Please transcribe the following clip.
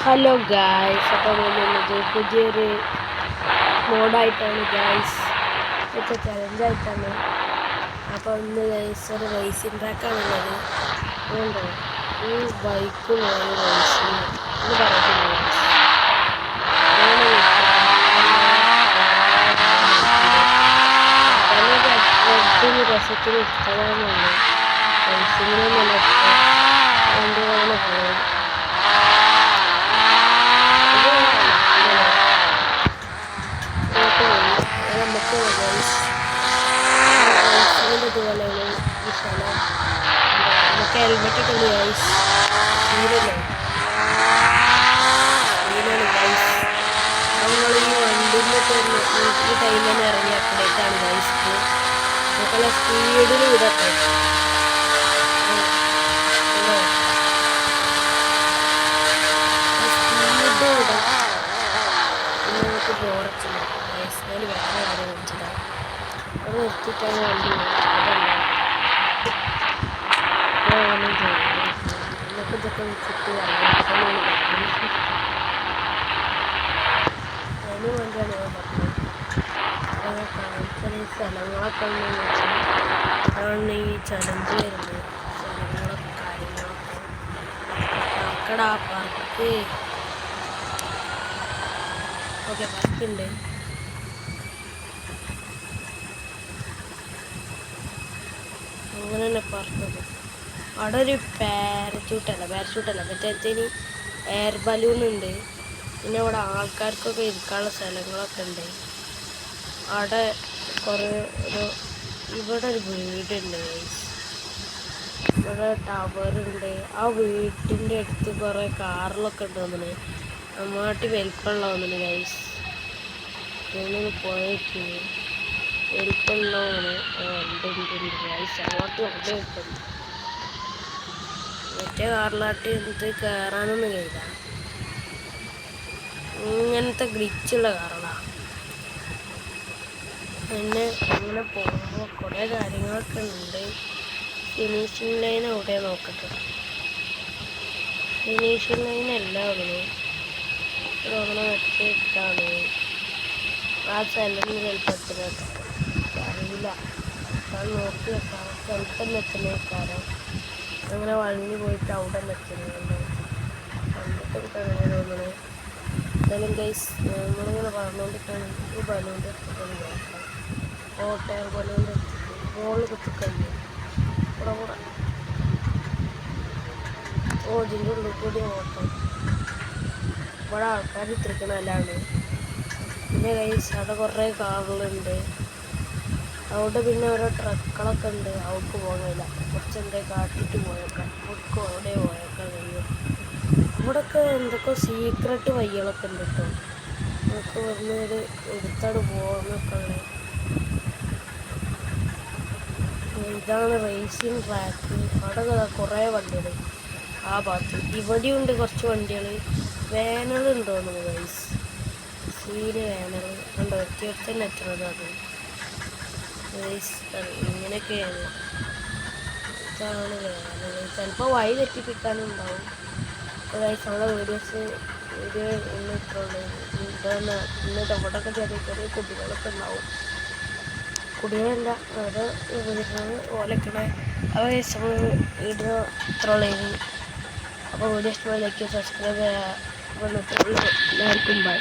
Hello guys, അപ്പോൾ വന്നത് പുതിയൊരു മോഡായിട്ടാണ് ഗായ്സ്, ഇപ്പോഴത്തെ ചലഞ്ചായിട്ടാണ്. അപ്പോൾ ഇന്ന് ഗായ്സ് ഒരു റേസിംഗ് ട്രാക്കാണുള്ളത്. അതുകൊണ്ടോ ഈ ബൈക്കും ഒരു റേസിംഗ് എന്ന് പറയുന്നത് രസത്തിൽ ഇഷ്ടമാണെന്നുള്ളൂ. റേസിങ്ങിനൊന്നും എന്തുകൊണ്ട് പോയി ഇതുപോലെയാണ് ഈ സ്ഥലം. നമുക്ക് ഹെൽമെറ്റ് ഒക്കെ ഉണ്ട് ഗൈസ്. ശീലല്ലേ ശീലാണ് ഗൈസ്. നമ്മൾ ഈ വണ്ടിൻ്റെ ഈ ടൈമിൽ തന്നെ ഇറങ്ങി അപ്ഡേറ്റാണ് ഗൈസ്. നമുക്കുള്ള സ്പീഡിൽ വിടട്ടെ. സ്പീഡ് വിടാം. പിന്നെ നമുക്ക് ബോറച്ചില്ല ഗൈസ്. ഞാൻ വേറെ കാര്യം വെച്ചിട്ടാണ് അത് നിർത്തിയിട്ടാണ് വണ്ടി നമുക്ക് ഇതൊക്കെ വെച്ചിട്ട് അതിന് വേണ്ടിയാണ് ഞാൻ പറഞ്ഞത്. കാണിക്കുന്ന സ്ഥലങ്ങളൊക്കെ ഉണ്ടെന്ന് വെച്ചാൽ അതാണ് ഈ ചലഞ്ച് വരുന്നത്. സ്ഥലങ്ങളൊക്കെ കാര്യങ്ങളൊക്കെ പാർക്കടാ പാർക്ക്. ഓക്കെ, പാർക്കുണ്ട്. അങ്ങനെ തന്നെ പറഞ്ഞത്. അവിടെ ഒരു പാരച്യൂട്ടല്ല മറ്റേത്തിന് എയർ ബലൂൺ ഉണ്ട്. പിന്നെ അവിടെ ആൾക്കാർക്കൊക്കെ ഇരിക്കാനുള്ള സ്ഥലങ്ങളൊക്കെ ഉണ്ട്. അവിടെ ഇവിടെ ഒരു വീടുണ്ട്. ഇവിടെ ടവറുണ്ട്. ആ വീട്ടിൻ്റെ അടുത്ത് കുറേ കാറിലൊക്കെ ഉണ്ട് തോന്നുന്നു. നമ്മാട്ടി വലിപ്പമുള്ള തോന്നുന്നു ഗൈസ്. ഇങ്ങനെ പോയിട്ട് വലിപ്പമുള്ളതാണ്. ഉണ്ട് ഗൈസ്. അങ്ങോട്ട് അവിടെ കിട്ടുന്നു. മറ്റേ കാറിലാട്ടി എന്ത് കയറാനൊന്നും കഴിയില്ല. ഇങ്ങനത്തെ ഗ്ലിച്ചുള്ള കാറുകളാണ്. പിന്നെ അങ്ങനെ പോകുമ്പോൾ കുറേ കാര്യങ്ങളൊക്കെ ഉണ്ട്. ഫിനിഷിംഗ് ലൈൻ എവിടെ നോക്കട്ടെ. ഫിനിഷിംഗ് ലൈൻ എല്ലാം അവിടെ വെച്ചിട്ടാണ്. ആ സ്ഥലം ചിലപ്പോൾ അറിയില്ല. അത് നോക്കി വെക്കാം. ചിലപ്പം എത്തുന്നേക്കാരം അങ്ങനെ വളഞ്ഞു പോയിട്ട് അവിടെ എത്തുന്നുണ്ട്. കണ്ടിട്ട് അങ്ങനെ തോന്നുന്നത്. എന്തായാലും ഗൈസ്, നമ്മളിങ്ങനെ പറഞ്ഞുകൊണ്ടിരിക്കുകയാണ്. ഈ ബലൂൻ്റെ എടുത്തിട്ട് നോക്കാം. എയർ ബലൂൻ്റെ എടുത്തിട്ട് ബോൾ കുത്തിക്കഴിഞ്ഞു. കൂടെ ഇതിൻ്റെ ഉള്ളിൽ കൂടി ഓട്ടം. ഇവിടെ ആൾക്കാർ ഇത്തിരിക്കണല്ലാണ്. പിന്നെ ഗൈസ് അവിടെ കുറേ കാറുകളുണ്ട്. അവിടെ പിന്നെ ഓരോ ട്രക്കുകളൊക്കെ ഉണ്ട്. അവർക്ക് പോകാൻ കഴിയില്ല. കുറച്ച് എന്താ കാട്ടിട്ട് പോയേക്കാം. അവർക്ക് അവിടെ പോയേക്കാൻ കഴിയും. അവിടെയൊക്കെ എന്തൊക്കെ സീക്രട്ട് വഴികളൊക്കെ ഉണ്ട് കേട്ടോ. നമുക്ക് വന്നൊരു എടുത്താണ് പോകുന്നൊക്കെ ഉള്ളത്. ഇതാണ് റേസിംഗ് ട്രാക്ക്. അവിടെ കുറേ വണ്ടികൾ ആ ഭാഗത്ത്. ഇവിടെയുണ്ട് കുറച്ച് വണ്ടികൾ. വേനലുണ്ടോന്നു ഗൈസ്. സീന് വേനൽ കണ്ടോ. എത്തിയെടുത്തന്നെ എത്തുന്നത് അത് ഗൈസ്. ഇങ്ങനെയൊക്കെയാണ്. ഇതാണ് വേനൽ. ചിലപ്പോൾ വഴി തെറ്റിപ്പിക്കാനുണ്ടാവും. അപ്പോൾ ഗൈസ് നമ്മളെ വീഡിയോ ഇന്ന് ഇട്ടുള്ളൂ. ഇന്നിട്ട് അവിടെയൊക്കെ ചെറിയ കുട്ടികളൊക്കെ ഉണ്ടാവും. കുടികളല്ല അവിടെ വീടുന്നത് ഓലക്കണ. അപ്പോൾ ഗൈസ് നമ്മൾ വീഡിയോ ഇത്രയുള്ളൂ. അപ്പോൾ വീഡിയോ ഇഷ്ടമായി ലൈക്ക് സബ്സ്ക്രൈബ് ചെയ്യാൻ. എല്ലാവർക്കും ബൈ.